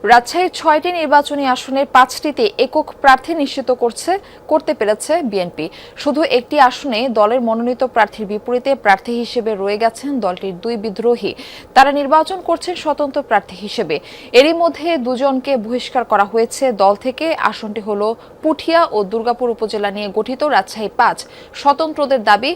রাজশাহীর ৬টি নির্বাচনী আসনের ৫টিতে একক প্রার্থী নিশ্চিত করতে পেরেছে বিএনপি। শুধু একটি আসনে দলের মনোনীত প্রার্থীর বিপরীতে প্রার্থী হিসেবে রয়ে গেছেন দলটির দুই বিদ্রোহী। তারা নির্বাচন করছেন স্বতন্ত্র প্রার্থী হিসেবে। এরই মধ্যে দুজনকে বহিষ্কার করা হয়েছে দল থেকে। আসনটি হল পুঠিয়া ও দুর্গাপুর উপজেলা নিয়ে গঠিত রাজশাহী ৫। স্বতন্ত্রদের দাবি,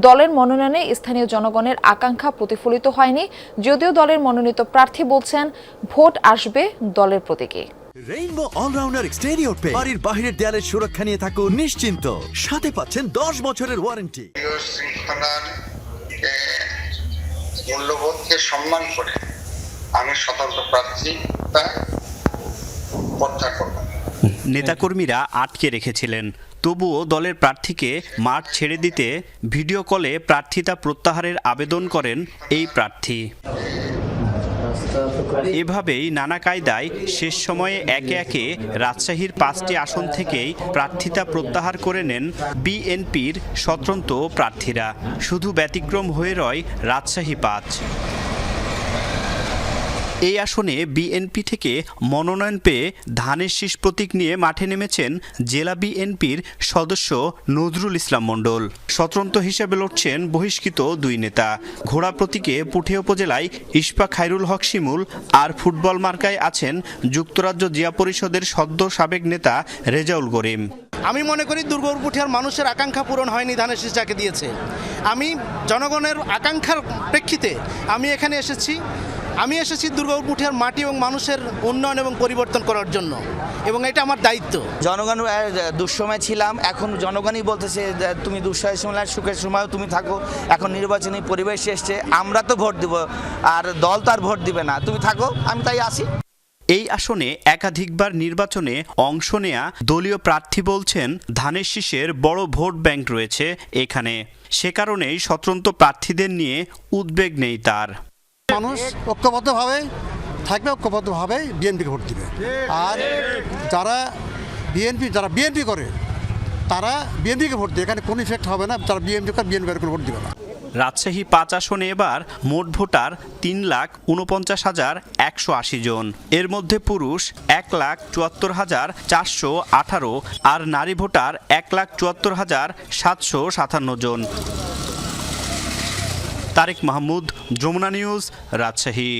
দলের মনোনয়নে স্থানীয় জনগণের আকাঙ্ক্ষা প্রতিফলিত হয়নি। যদিও দলের মনোনীত প্রার্থী বলছেন, ভোট আসবে দলের প্রতীকে। রেইনবো অলরাউন্ডার এক্সটেরিয়র পে বাড়ির বাহিরের দেয়ালের সুরক্ষা নিয়ে থাকুন নিশ্চিন্ত। সাথে পাচ্ছেন ১০ বছরের ওয়ারেন্টি। শৃঙ্খলার মূল্যবোধকে সম্মান করে আমি স্বতন্ত্র প্রার্থীতা প্রত্যাহার করব। নেতাকর্মীরা আটকে রেখেছিলেন, তবুও দলের প্রার্থীকে মাঠ ছেড়ে দিতে ভিডিও কলে প্রার্থিতা প্রত্যাহারের আবেদন করেন এই প্রার্থী। এভাবেই নানা কায়দায় শেষ সময়ে একে একে রাজশাহীর ৫টি আসন থেকেই প্রার্থিতা প্রত্যাহার করে নেন বিএনপির স্বতন্ত্র প্রার্থীরা। শুধু ব্যতিক্রম হয়ে রয় রাজশাহী ৫। এই আসনে বিএনপি থেকে মনোনয়ন পেয়ে ধানের শীষ প্রতীক নিয়ে মাঠে নেমেছেন জেলা বিএনপির সদস্য নজরুল ইসলাম মণ্ডল। স্বতন্ত্র হিসেবে লড়ছেন বহিষ্কৃত দুই নেতা। ঘোড়া প্রতীকে পুঠিয়া উপজেলায় ইশফাক খায়রুল হক শিমুল, আর ফুটবল মার্কায় আছেন যুক্তরাজ্য জিয়া পরিষদের সদ্য সাবেক নেতা রেজাউল করিম। আমি মনে করি দুর্গাপুর পুঠিয়ার মানুষের আকাঙ্ক্ষা পূরণ হয়নি ধানের শীষ যাকে দিয়েছে। আমি জনগণের আকাঙ্ক্ষার প্রেক্ষিতে আমি এখানে এসেছি। আমি এসেছি দুর্গাপুর পুঠিয়ার মাটি এবং মানুষের উন্নয়ন এবং পরিবর্তন করার জন্য, এবং এটা আমার দায়িত্ব। জনগণ দুঃসময় ছিলাম, এখন জনগণই বলতেছে তুমি দুঃসময় সময় সুখের সময়ও তুমি থাকো। এখন নির্বাচনী পরিবেশ এসছে, আমরা তো ভোট দিব, আর দল তো আর ভোট দিবে না, তুমি থাকো, আমি তাই আসি। এই আসনে একাধিকবার নির্বাচনে অংশ নেয়া দলীয় প্রার্থী বলছেন, ধানের শীষের বড় ভোট ব্যাংক রয়েছে এখানে। সে কারণেই স্বতন্ত্র প্রার্থীদের নিয়ে উদ্বেগ নেই তার। মানুষ ঐক্যবদ্ধভাবে থাকবে, ঐক্যবদ্ধভাবে বিএনপিকে ভোট দিবে। আর যারা বিএনপি করে তারা বিএনপিকে ভোট দেবে। এখানে কোনো ইফেক্ট হবে না। যারা বিএনপি কোনো ভোট দিবে না। রাজশাহী ৫ আসনে এবার মোট ভোটার ৩,৪৯,১৮০ জন। এর মধ্যে পুরুষ ১,৭৪,৪১৮ আর নারী ভোটার ১,৭৪,৭৫৭ জন। তারেক মাহমুদ, যমুনা নিউজ, রাজশাহী।